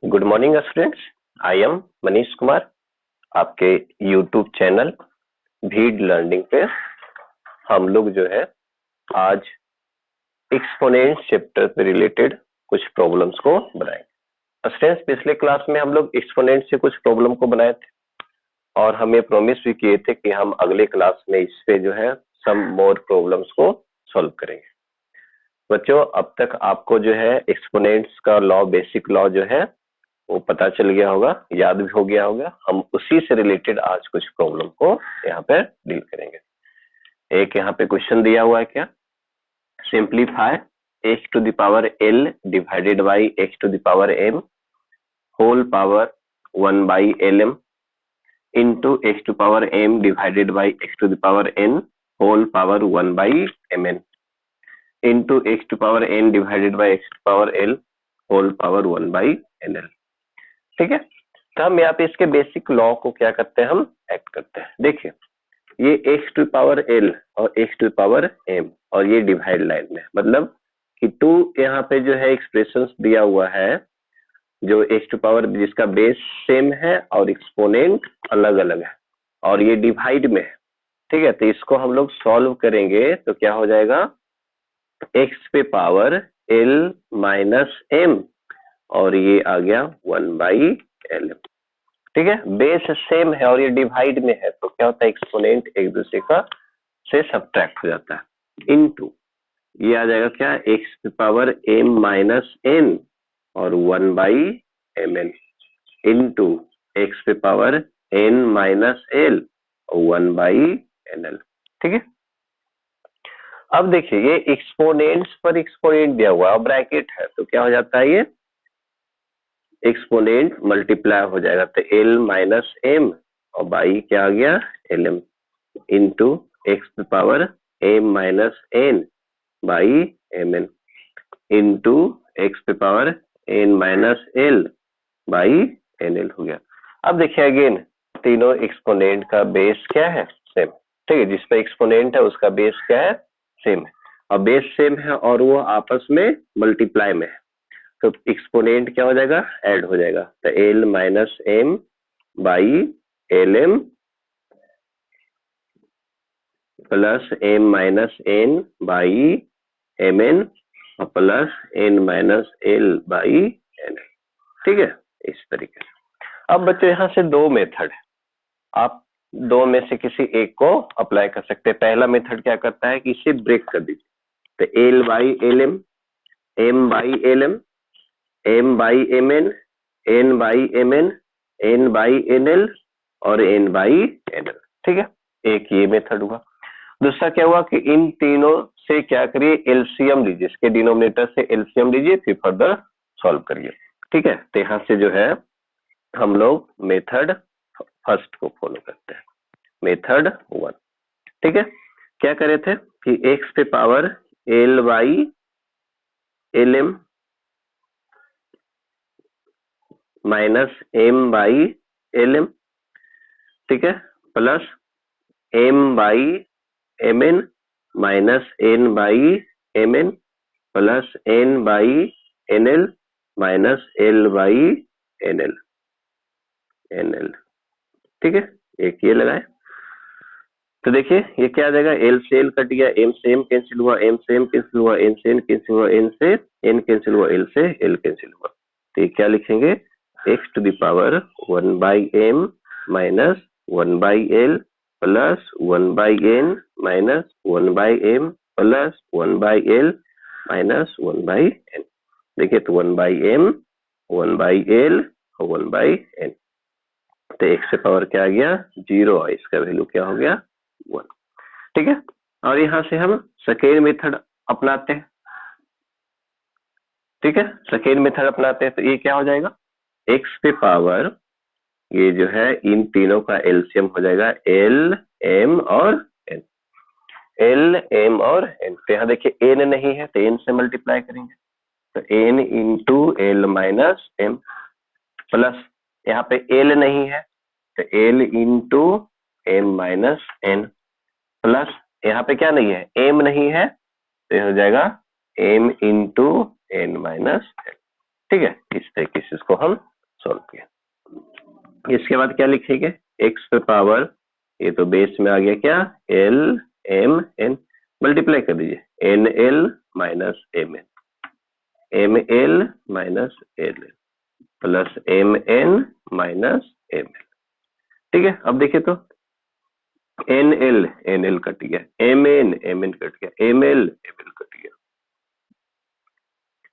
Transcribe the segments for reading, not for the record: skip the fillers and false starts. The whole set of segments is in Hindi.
Good morning students, I am Manish Kumar. आपके यूट्यूब चैनल भीड लर्निंग पे हम लोग जो है आज एक्सपोनेंट्स चैप्टर पे रिलेटेड कुछ प्रॉब्लम्स को बनाएंगे। स्टूडेंट्स, पिछले क्लास में हम लोग एक्सपोनेंट से कुछ प्रॉब्लम को बनाए थे और हम ये प्रॉमिस भी किए थे कि हम अगले क्लास में इस पे जो है सम मोर प्रॉब्लम्स को सॉल्व करेंगे। बच्चों, अब तक आपको जो है एक्सपोनेंट्स का लॉ, बेसिक लॉ जो है वो पता चल गया होगा, याद भी हो गया होगा। हम उसी से रिलेटेड आज कुछ प्रॉब्लम को यहाँ पर डील करेंगे। एक यहाँ पे क्वेश्चन दिया हुआ है, क्या simplify x to the power l divided by x to the power m whole power 1 by lm into x to power m divided by x to the power n whole power 1 by mn into x to power n divided by x to power l whole power 1 by nl। ठीक है, तो हम यहाँ पे इसके बेसिक लॉ को क्या करते हैं, हम एक्ट करते हैं। देखिए, ये x टू पावर l और x टू पावर m और ये डिवाइड लाइन में, मतलब कि 2 यहाँ पे जो है एक्सप्रेशंस दिया हुआ है जो x टू पावर जिसका बेस सेम है और एक्सपोनेंट अलग अलग है और ये डिवाइड में है। ठीक है, तो इसको हम लोग सॉल्व करेंगे तो क्या हो जाएगा, x पे पावर l माइनस m और ये आ गया 1 बाई lm। ठीक है, बेस सेम है और ये डिवाइड में है तो क्या होता है, एक्सपोनेंट एक दूसरे का से सब्ट्रैक्ट हो जाता है। इनटू ये आ जाएगा क्या, x पे पावर m माइनस n और 1 बाई mn इंटू x पे पावर n माइनस l और 1 बाई nl। ठीक है, अब देखिए ये एक्सपोनेंट्स पर एक्सपोनेंट दिया हुआ है और ब्रैकेट है तो क्या हो जाता है, ये एक्सपोनेंट मल्टीप्लाई हो जाएगा तो l माइनस m और बाई क्या आ गया lm इंटू एक्स पे power m minus n by mn into x पे power n minus l by nl हो गया। अब देखिए अगेन तीनों एक्सपोनेंट का बेस क्या है, सेम। ठीक है, जिस पे एक्सपोनेंट है उसका बेस क्या है, सेम है और बेस सेम है और वो आपस में मल्टीप्लाई में है तो एक्सपोनेंट क्या हो जाएगा, ऐड हो जाएगा तो l minus m by lm plus m minus n by mn और plus n minus l by nl। ठीक है, इस तरीके से। अब बच्चों यहाँ से दो मेथड है, आप दो में से किसी एक को अप्लाई कर सकते हैं। पहला मेथड क्या करता है कि इसे ब्रेक कर दीजिए तो l by lm, m by lm, m by mn, n by mn, n by nl और n बाई nl। ठीक है, एक ये मेथड हुआ। दूसरा क्या हुआ कि इन तीनों से क्या करिए, एलसीएम लीजिए, इसके डिनोमिनेटर से एलसीएम लीजिए फिर फर्दर सॉल्व करिए। ठीक है, तो यहाँ से जो है हम लोग मेथड फर्स्ट को फॉलो करते हैं, मेथड 1। ठीक है, क्या करे थे कि x पे power l by lm minus m by lm, ठीक है, plus m by mn minus n by mn plus n by nl minus l by nl। ठीक है, एक ये लगाए तो देखिए ये क्या आ जाएगा, l से l कट गया, m से m कैंसिल हुआ, m से m कैंसिल हुआ, n से n कैंसिल हुआ, n से n कैंसिल हुआ, l से l कैंसिल हुआ। तो ये क्या लिखेंगे, x to the power 1 by m minus 1 by l plus 1 by n minus 1 by m plus 1 by l minus 1 by n। देखिए तो 1 बाई m, 1 बाई l और 1 बाई n, तो x से पावर क्या आ गया, 0 और इसका वैल्यू क्या हो गया, 1। ठीक है, और यहाँ से हम सेकेंड मेथड अपनाते हैं। ठीक है, सेकेंड मेथड अपनाते हैं तो ये क्या हो जाएगा, x पे पावर ये जो है इन तीनों का एलसीएम हो जाएगा l m और n, l m और n। तो यहाँ देखिए n नहीं है तो n से मल्टीप्लाई करेंगे तो n into l minus m plus यहाँ पे l नहीं है तो l into m minus n plus यहाँ पे क्या नहीं है, m नहीं है तो हो जाएगा m into n minus n। ठीक है, इस तरीके से इसको हम सॉल्व किया। इसके बाद क्या लिखेंगे, एक्स पे पावर, ये तो बेस में आ गया क्या, एल एम एन, मल्टीप्लाई कर दीजिए, n l minus m n, m l minus l l plus m n minus m l. ठीक है, अब देखिए तो एन एल कट गया, एम एन कट गया, एम एल कट गया,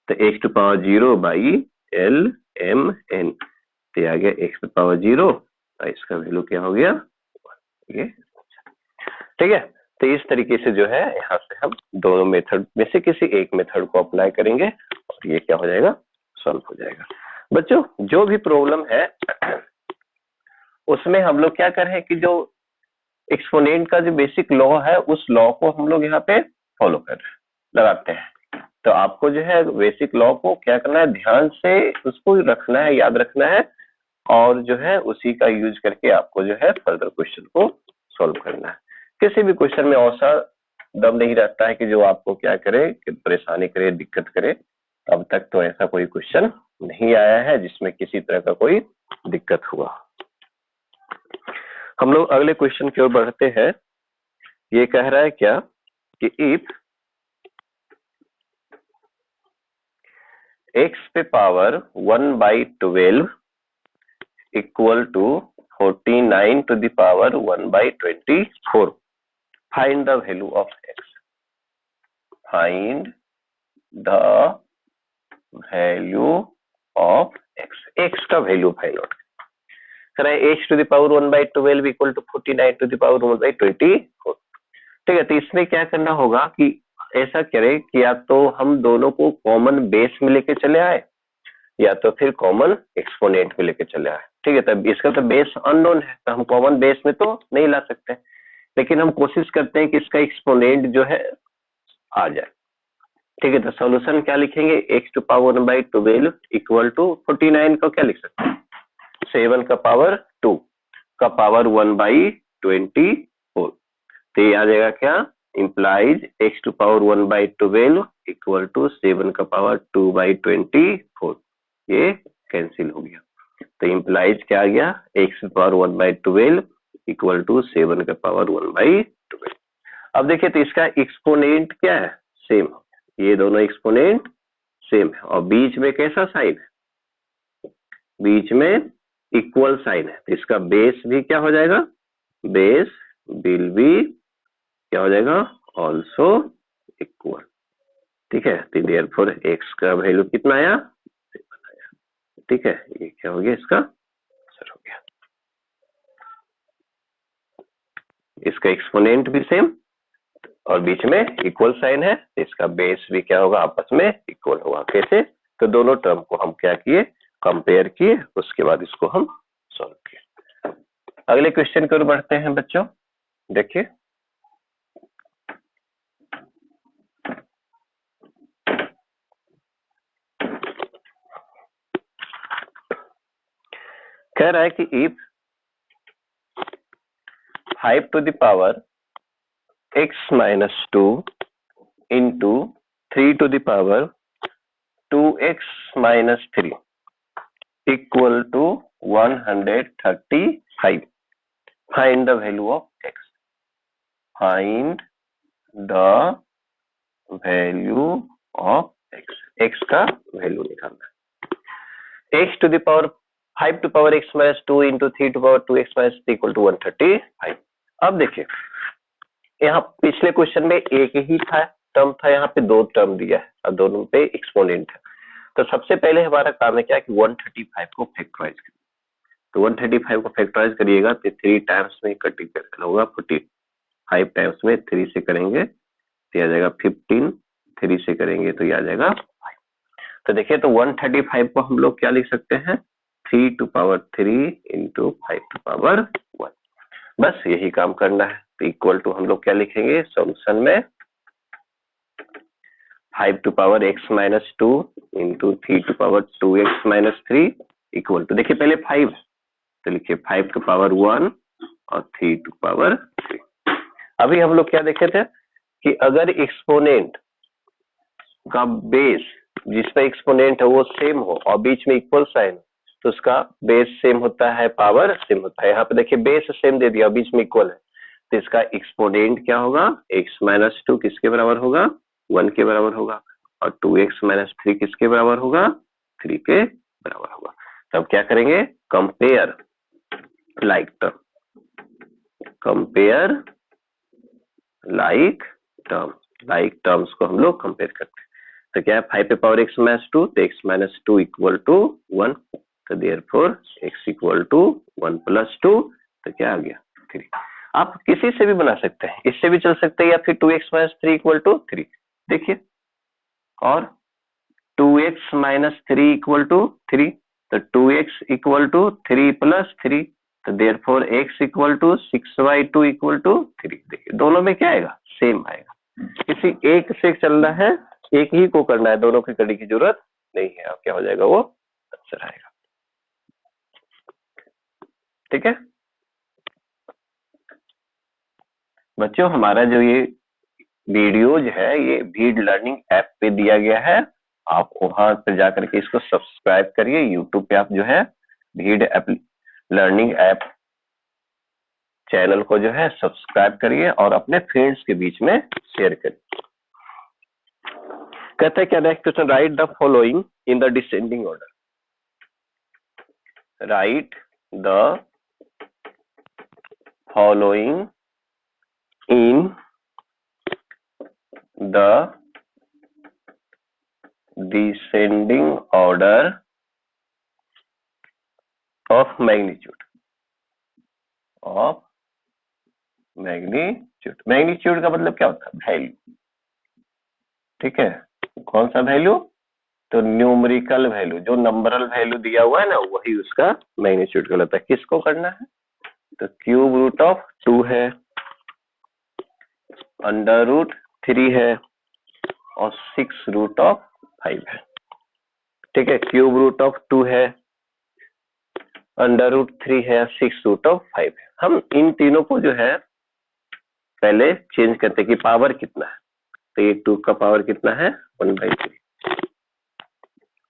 तो x to power 0 by l m n, तो आ गया एक्स टू पावर 0 और इसका वैल्यू क्या हो गया, ये। ठीक है, तो इस तरीके से जो है यहाँ से हम दोनों मेथड में से किसी एक मेथड को अप्लाई करेंगे और ये क्या हो जाएगा, सॉल्व हो जाएगा। बच्चों जो भी प्रॉब्लम है उसमें हम लोग क्या कर रहे हैं कि जो एक्सपोनेंट का जो बेसिक लॉ है उस लॉ को हम लोग यहाँ पे फॉलो कर रहे हैं, लगाते हैं। तो आपको जो है बेसिक लॉ को क्या करना है, ध्यान से उसको रखना है, याद रखना है, और जो है उसी का यूज करके आपको जो है फर्दर क्वेश्चन को सॉल्व करना है। किसी भी क्वेश्चन में ऐसा दम नहीं रहता है कि जो आपको क्या करे, कि परेशानी करे, दिक्कत करे। अब तक तो ऐसा कोई क्वेश्चन नहीं आया है जिसमें किसी तरह का कोई दिक्कत हुआ। हम लोग अगले क्वेश्चन की ओर बढ़ते हैं। ये कह रहा है क्या कि इफ एक्स पे power 1/12 equal to 49 to the power 1/24, find the value of x, find the value of x, x का वैल्यू फाइंड आउट करें। X to the power 1/12 equal to 49 to the power 1/24। ठीक है, तो इसमें क्या करना होगा कि ऐसा करें कि या तो हम दोनों को कॉमन बेस में लेके चले आए या तो फिर कॉमन एक्सपोनेंट में लेके चले आए। ठीक है, तब इसका तो बेस अननोन है तो हम कॉमन बेस में तो नहीं ला सकते, लेकिन हम कोशिश करते हैं कि इसका एक्सपोनेंट जो है आ जाए। ठीक है, तो सॉल्यूशन क्या लिखेंगे, x to power 1/12 equal to 49 को क्या लिख सकते हैं, 7 का पावर 2 का पावर 1/24, तो ये आ जाएगा क्या, implies x to power 1/12 equal to 7 का पावर 2/24, ये कैंसिल हो गया। तो इंप्लाइज क्या आ गया, x to power 1/12 equal to 7 का पावर 1/12। अब देखिए तो इसका एक्सपोनेंट क्या है, सेम, ये दोनों एक्सपोनेंट सेम है और बीच में कैसा साइन है, बीच में इक्वल साइन है, तो इसका बेस भी क्या हो जाएगा, बेस विल बी क्या हो जाएगा, ऑल्सो इक्वल। ठीक है, तो देयरफॉर एक्स का वैल्यू कितना आया, 7 आया। ठीक है, ये क्या हो गया, इसका आंसर हो गया। इसका एक्सपोनेंट भी सेम और बीच में इक्वल साइन है, तो इसका बेस भी क्या होगा, आपस में इक्वल होगा। कैसे, तो दोनों टर्म को हम क्या किए, कंपेयर किए, उसके बाद इसको हम सॉल्व किए। अगले क्वेश्चन की ओर बढ़ते हैं बच्चों। देखिए कह रहा है कि if 5 to the power x minus 2 into 3 to the power 2x minus 3 equal to 135, find the value of x, find the value of x, x का वैल्यू निकालना है। x to the power 5 to power x minus 2 into 3 to power 2x minus 3 equal to 135। अब देखिए यहाँ पिछले क्वेश्चन में एक ही था टर्म था, यहाँ पे दो टर्म दिया है और दोनों पे एक्सपोनेंट है। तो सबसे पहले हमारा काम है क्या कि 135 को फैक्टराइज करिए। तो 135 को फैक्टराइज करिएगा तो 3 टाइम्स में कटिंग करना होगा, 45 टाइम्स में 3 से करेंगे तो आ जाएगा 15, 3 से करेंगे तो आ जाएगा 5। तो देखिए तो 135 को हम लोग क्या लिख सकते हैं, 3 to power 3 into 5 to power 1, बस यही काम करना है। तो इक्वल टू हम लोग क्या लिखेंगे सॉल्यूशन में, 5 to power x minus 2 into 3 to power 2x minus 3 equal to, देखिए पहले 5 तो लिखिए 5 to power 1 और 3 to power 3। अभी हम लोग क्या देखे थे कि अगर एक्सपोनेंट का बेस जिस पे एक्सपोनेंट है वो सेम हो और बीच में इक्वल साइन, तो उसका बेस सेम होता है, पावर सेम होता है। यहाँ पे देखिए बेस सेम दे दिया, बीच में इक्वल है, तो इसका एक्सपोनेंट क्या होगा, x-2 किसके बराबर होगा, 1 के बराबर होगा, और 2x-3 किसके बराबर होगा, 3 के बराबर होगा। तब क्या करेंगे, compare like term, compare like term, like terms को हम लोग कंपेयर करते हैं। तो क्या है, 5 पे पावर x-2, तो x-2 इक्वल टू 1, तो देयरफॉर x इक्वल टू 1 + 2, तो क्या आ गया, 3। आप किसी से भी बना सकते हैं, इससे भी चल सकते हैं, या फिर 2x-3 इक्वल टू 3, देखिए, और 2x-3 इक्वल टू 3, तो 2x इक्वल टू 3 + 3, तो therefore x equal to 6/2 equal to 3। देखिए दोनों में क्या आएगा, सेम आएगा। किसी एक से चलना है, एक ही को करना है, दोनों की करने की जरूरत नहीं है। अब क्या हो जाएगा, वो आंसर आएगा। ठीक है बच्चों, हमारा जो ये वीडियोज है ये भीड लर्निंग ऐप पे दिया गया है, आप वहां पे जाकर के इसको सब्सक्राइब करिए। यूट्यूब पे आप जो है भीड लर्निंग ऐप चैनल को जो है सब्सक्राइब करिए और अपने फ्रेंड्स के बीच में शेयर करिए। कहते हैं क्या, next question, right the following in the descending order, right the following in the descending order of magnitude, of magnitude. Magnitude का मतलब क्या होता है, वैल्यू। ठीक है, कौन सा वैल्यू, तो न्यूमेरिकल वैल्यू, जो नंबरल वैल्यू दिया हुआ है ना, वही उसका मैग्नीट्यूड कहलाता है। किसको करना है, तो क्यूब रूट ऑफ 2 है, अंडर रूट 3 है, और 6 रूट ऑफ 5 है। ठीक है, क्यूब रूट ऑफ 2 है, अंडर रूट 3 है, 6 रूट ऑफ 5 है। हम इन तीनों को जो है पहले चेंज करते हैं कि पावर कितना है, तो ये 2 का पावर कितना है, 1/3।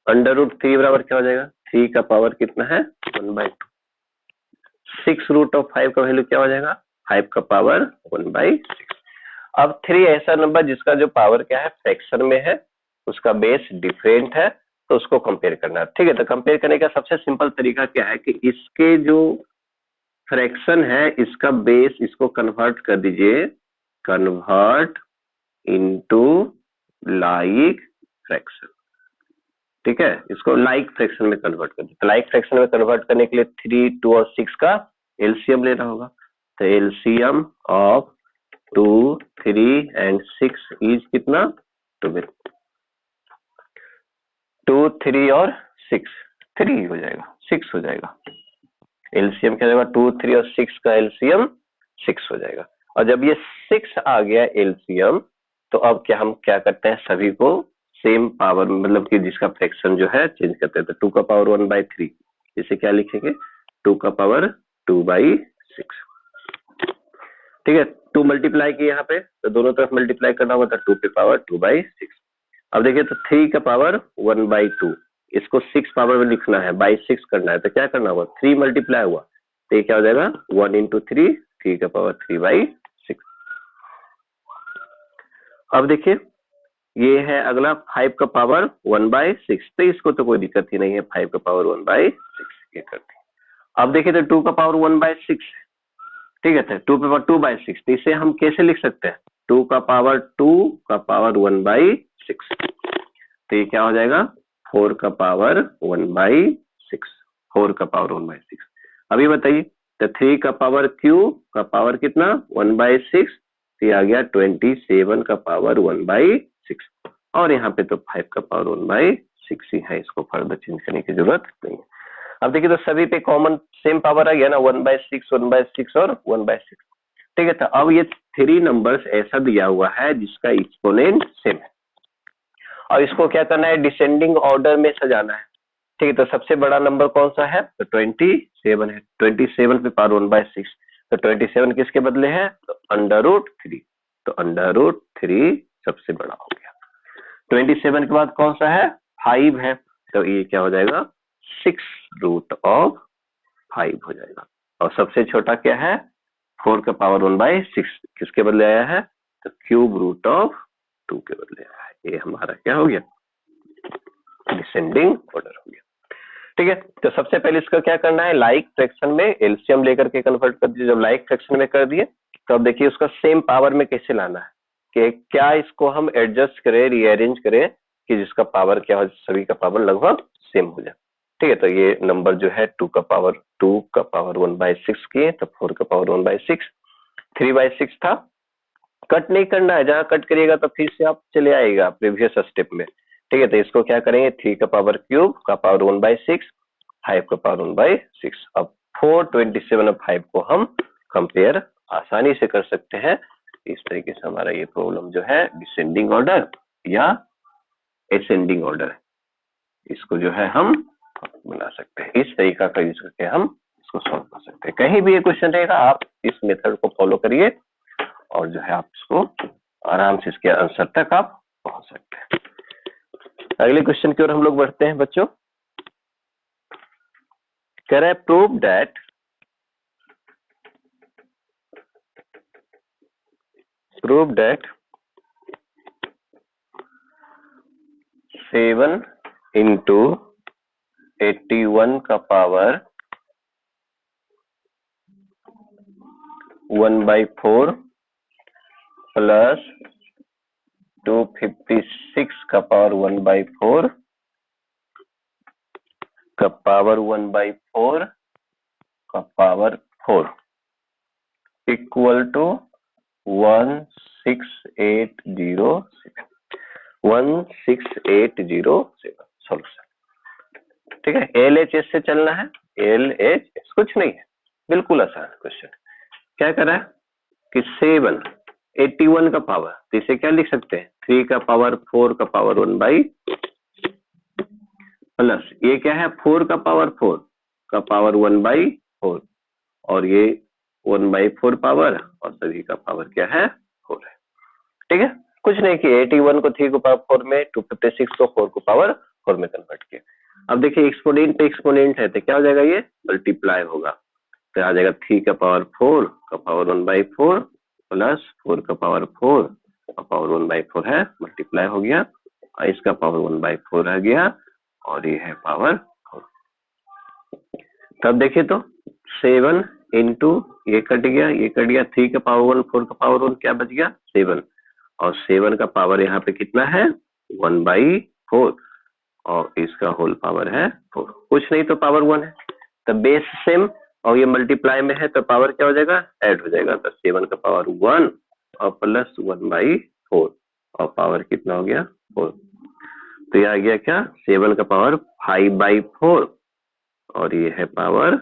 अंडर रूट 3 बराबर क्या हो जाएगा, 3 का पावर कितना है, 1/2। 6 रूट ऑफ 5 का वैल्यू क्या हो जाएगा, 5 का पावर 1/6। अब 3 ऐसा नंबर जिसका जो पावर क्या है, फ्रैक्शन में है, उसका बेस डिफरेंट है, तो उसको कंपेयर करना है। ठीक है, तो कंपेयर करने का सबसे सिंपल तरीका क्या है कि इसके जो फ्रैक्शन है, इसका बेस, इसको कन्वर्ट कर दीजिए, कन्वर्ट इनटू लाइक फ्रैक्शन। ठीक है, इसको लाइक फ्रैक्शन में कन्वर्ट कर दीजिए। तो लाइक फ्रैक्शन में कन्वर्ट करने के लिए 3, 2 और 6 का एलसीएम लेना होगा। तो एलसीएम ऑफ 2, 3 एंड 6 इज कितना, 12। 2, 3 और 6, 3 हो जाएगा, 6 हो जाएगा। एलसीएम क्या जाएगा, 2, 3 और 6 का एलसीएम 6 हो जाएगा। और जब ये 6 आ गया एलसीएम, तो अब क्या हम क्या करते हैं, सभी को सेम पावर, मतलब कि जिसका फ्रैक्शन जो है चेंज करते हैं। तो 2 का पावर 1/3, इसे क्या लिखेंगे, 2 का पावर 2/6। ठीक है, 2 मल्टीप्लाई किए यहाँ पे, तो दोनों तरफ मल्टीप्लाई करना होगा, तो 2 के पावर 2/6। अब देखिए, तो 3 का पावर 1/2, इसको 6 पावर में लिखना है, बाई 6 करना है, तो क्या करना होगा, 3 मल्टीप्लाई हुआ, तो ये क्या हो जाएगा, 1 × 3, 3 का पावर 3/6। अब देखिए, ये है अगला 5 का पावर 1/6, तो इसको तो कोई दिक्कत ही नहीं है, 5 का पावर 1/6 ये करते हैं। अब देखिए, तो 2 का पावर 1/6, ठीक है, तो 2 का पावर 2/6, तो इसे हम कैसे लिख सकते हैं, 2 का पावर 1/6, तो ये क्या हो जाएगा, 4 का पावर 1/6, 4 का पावर 1/6। अभी बताइए, तो 3 का पावर क्यूब का पावर कितना, 1/6, तो ये आ गया 27 का पावर 1/6, और यहाँ पे तो 5 का पावर 1/6 ही है, इसको फर्दर चेंज करने की जरूरत नहीं है। अब देखिए, तो सभी पे कॉमन सेम पावर आ गया ना, 1/6, 1/6 और 1/6। ठीक है, तो अब ये 3 नंबर्स ऐसा दिया हुआ है जिसका एक्सपोनेंट सेम है, और इसको क्या करना है, डिसेंडिंग ऑर्डर में सजाना है। ठीक है, तो सबसे बड़ा नंबर कौन सा है, तो 27 है, 27 पे पावर 1/6, तो 27 किसके बदले है, तो √3, तो √3 सबसे बड़ा हो गया। 27 के बाद कौन सा है, 5 है, तो ये क्या हो जाएगा, 6√5 हो जाएगा। और सबसे छोटा क्या है, 4⁻1/6 किसके बदले आया है, तो ⁻√2 के बदले आया है। ये हमारा क्या हो गया, डिसेंडिंग ऑर्डर हो गया। ठीक है, तो सबसे पहले इसका क्या करना है, लाइक फ्रैक्शन में एलसीएम लेकर के कन्वर्ट कर दिए। जब लाइक फ्रैक्शन में कर दिए तो अब देखिए उसका सेम पावर में कैसे लाना है, कि क्या इसको हम एडजस्ट करें, रीअरेंज करें कि जिसका पावर क्या हो, सभी का पावर लगभग सेम हो जाए। ठीक है, तो ये नंबर जो है 2⁻1/6 किए, तो 4⁻1/6, 3/6 था। कट नहीं करना है, जहां कट करिएगा तो फिर से आप चले आएगा प्रीवियस स्टेप में। ठीक है, तो इसको क्या करेंगे, 3⁻³ 5⁻1/6। अब 427 और 5 को हम कंपेयर आसानी से कर सकते हैं। इस तरीके से हमारा ये प्रॉब्लम जो है डिसेंडिंग ऑर्डर या एसेंडिंग ऑर्डर, इसको जो है हम बना सकते हैं। इस तरीका का यूज करके हम इसको सॉल्व कर सकते हैं। कहीं भी ये क्वेश्चन रहेगा आप इस मेथड को फॉलो करिए और जो है आप इसको आराम से इसके आंसर तक आप पहुंच सकते हैं। अगले क्वेश्चन की ओर हम लोग बढ़ते हैं बच्चों। कह रहा है प्रूव दैट 7 into 81 का पावर 1/4 प्लस 256 का पावर 1/4 का पावर 1/4 का पावर 4 इक्वल टू 16807 सोल्यूशन। ठीक है, LHS से चलना है, LHS कुछ नहीं है, बिल्कुल आसान क्वेश्चन। क्या कर रहा है कि 7 81 का पावर, तो इसे क्या लिख सकते हैं, 3⁻4 का पावर 1/, प्लस ये क्या है 4 का पावर 4 का पावर 1/4 और ये 1/4 पावर और सभी का पावर क्या है 4 है। ठीक है, कुछ नहीं कि 81 को 3 को पावर 4 में, 256 को 4 को पावर 4 में कन्वर्ट किया। अब देखिए एक्सपोनेंट पे एक्सपोनेंट है तो क्या हो जाएगा, ये मल्टीप्लाई होगा, तो आ जाएगा 3 का पावर 4 का पावर 1/4 प्लस 4 का पावर 4 का पावर 1/4 है, मल्टीप्लाई हो गया और इसका पावर 1/4 रह गया और ये है पावर 4। तब देखिए तो 7 इंटू ये कट गया, ये कट गया, 3 का पावर 1 4 का पावर 1 क्या बच गया 7 और 7 का पावर यहाँ पे कितना है 1/4 और इसका होल पावर है 4, कुछ नहीं तो पावर 1 है, तो बेस सेम और ये मल्टीप्लाई में है तो पावर क्या हो जाएगा ऐड हो जाएगा, तो 7 का पावर 1 और प्लस 1/4 और पावर कितना हो गया 4, तो ये आ गया क्या 7 का पावर 5/4 और ये है पावर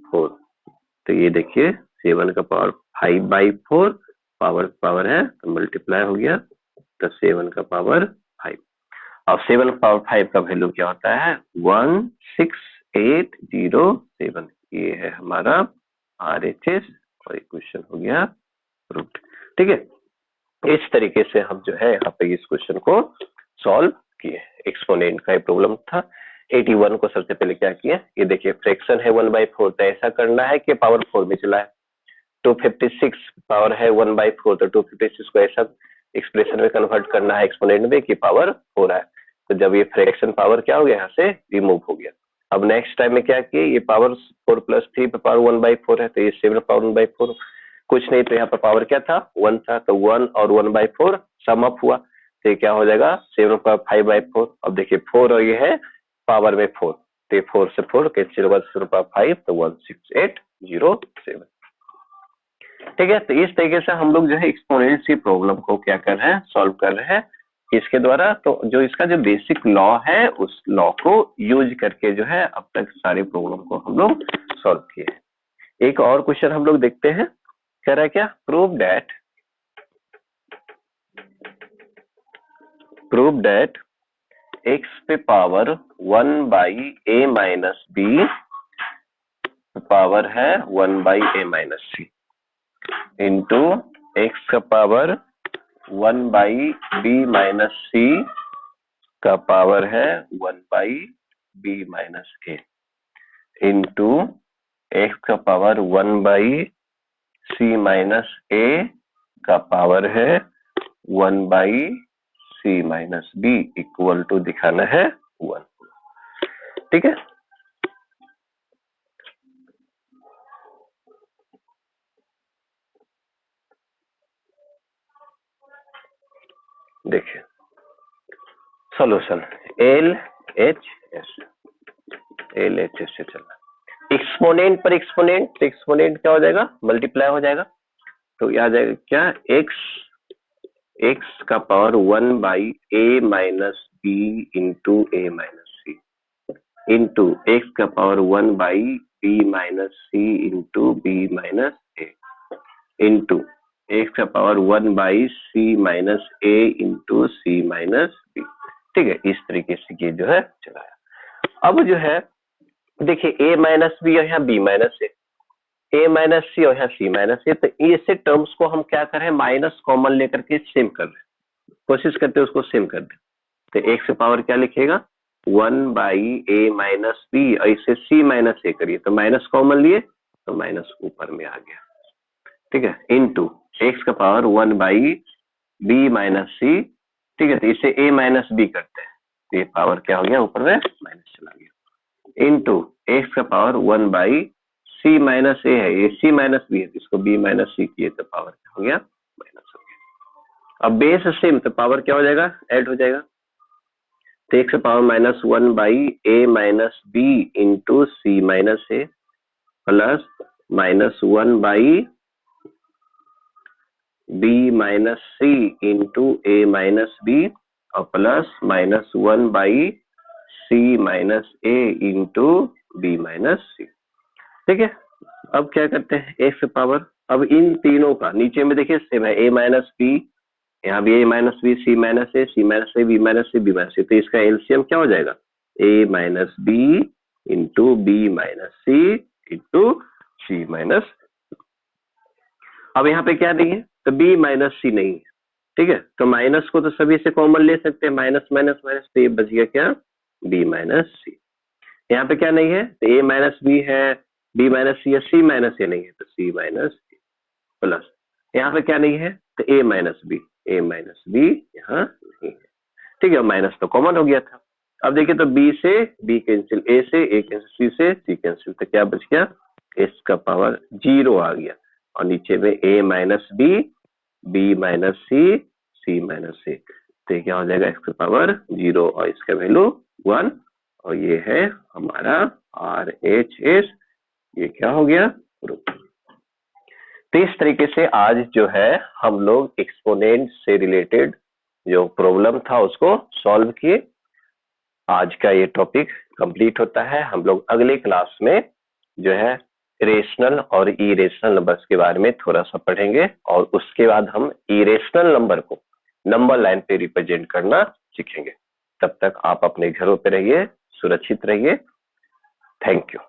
4, तो ये देखिए 7 का पावर 5/4 पावर है तो मल्टीप्लाई हो गया, तो 7 का पावर 5। अब 7 पावर 5 का वैल्यू क्या होता है 16807, ये है हमारा RHS और क्वेश्चन हो गया प्रूव्ड। ठीक है, इस तरीके से हम जो है यहाँ पे इस क्वेश्चन को सॉल्व किए। एक्सपोनेंट का प्रॉब्लम था। 81 को सबसे पहले क्या किया, ये देखिए फ्रैक्शन है 1/4, तो ऐसा करना है कि पावर 4 में चला है। 256 पावर है 1/4, तो 256 को ऐसा एक्सप्रेशन में कन्वर्ट करना है एक्सपोनेंट में कि पावर 4 है, तो जब ये फ्रैक्शन पावर क्या हो गया यहाँ से रिमूव हो गया। अब नेक्स्ट टाइम में क्या किए, ये पावर 4 + 3 पे पावर 1/4 है, तो ये 7 पावर 1/4, कुछ नहीं तो यहाँ पर पावर क्या था 1 था, तो 1 और 1/4 सम अप हुआ, तो ये क्या हो जाएगा 7 पावर 5/4। अब देखिए 4 और ये है पावर में 4, तो 4 से 4 कैंसिल होगा, 7 पावर 5 तो 16807। ठीक है, तो इस तरीके से हम लोग जो है एक्सपोनेंट्स की प्रॉब्लम को क्या कर रहे हैं सॉल्व कर रहे हैं इसके द्वारा। तो जो इसका जो बेसिक लॉ है उस लॉ को यूज करके जो है अब तक सारे प्रॉब्लम को हम लोग सॉल्व किए हैं। एक और क्वेश्चन हम लोग देखते हैं, कह रहा है क्या प्रूव दैट x पे पावर 1/a-b पावर है 1/a-c इंटू x का पावर 1/b-c का पावर है 1/b-a। इंटू एक्स का पावर 1/c-a का पावर है 1/c-b इक्वल टू दिखाना है 1। ठीक है, देखिए सॉल्यूशन LHS से चलना, एक्सपोनेंट पर एक्सपोनेंट, तो एक्सपोनेंट क्या हो जाएगा, मल्टीप्लाई हो जाएगा, तो यह आ जाएगा क्या, x का power 1/a-b into a-c into x का power 1/b-c into b-a into x का पावर 1/c-a इंटू c-b। ठीक है, इस तरीके से ये जो है चलाया। अब जो है देखिए a-b और यहाँ b-a, a-c और यहाँ c-a, तो ऐसे टर्म्स को हम क्या कर रहे हैं, माइनस कॉमन लेकर के सेम कर रहे हैं, कोशिश करते हैं उसको सेम कर दे। तो एक्स पावर क्या लिखेगा 1/a-b, ऐसे c-a करिए तो माइनस कॉमन लिए तो माइनस ऊपर में आ गया। ठीक है, इंटू एक्स का पावर 1/b-c। ठीक है, तो इसे a-b करते हैं तो ये पावर क्या हो गया, ऊपर में माइनस चला गया, इंटू एक्स का पावर 1/c-a है, ये c-b है, इसको b-c किए तो पावर क्या हो गया, माइनस हो गया। अब बेस सेम तो पावर क्या हो जाएगा, ऐड हो जाएगा, तो x power -1/a-b into c-a plus -1/b-c into a-b और प्लस -1/c-a इंटू b-c। ठीक है, अब क्या करते हैं एक्स पावर, अब इन तीनों का नीचे में देखिए सेम है, a-b, यहाँ भी a-b, c-a, c-a, b-c, b-c, तो इसका एलसीएम क्या हो जाएगा, a-b into b-c into c-। अब यहाँ पे क्या नहीं है, तो b-c नहीं है। ठीक है, तो माइनस को तो सभी से कॉमन ले सकते हैं, माइनस माइनस माइनस, तो ये बच गया क्या, b-c। यहाँ पे क्या नहीं है, तो a-b है, b-c या c-a नहीं है, तो c-c प्लस यहाँ पे क्या नहीं है, तो a-b यहाँ नहीं है। ठीक है, माइनस तो कॉमन हो गया था। अब देखिए तो b से b कैंसिल, a से a कैंसिल, c से c कैंसिल, तो क्या बच गया, s का पावर 0 आ गया और नीचे में a-b, b-c, c-a, तो क्या हो जाएगा, x का पावर 0 और इसका वैल्यू 1 और ये है हमारा RHS, ये क्या हो गया, प्रूफ। तो इस तरीके से आज जो है हम लोग एक्सपोनेंट से रिलेटेड जो प्रॉब्लम था उसको सॉल्व किए। आज का ये टॉपिक कंप्लीट होता है। हम लोग अगले क्लास में जो है रेशनल और इरेशनल नंबर्स के बारे में थोड़ा सा पढ़ेंगे और उसके बाद हम इरेशनल नंबर को नंबर लाइन पे रिप्रेजेंट करना सीखेंगे। तब तक आप अपने घरों पे रहिए, सुरक्षित रहिए। Thank you.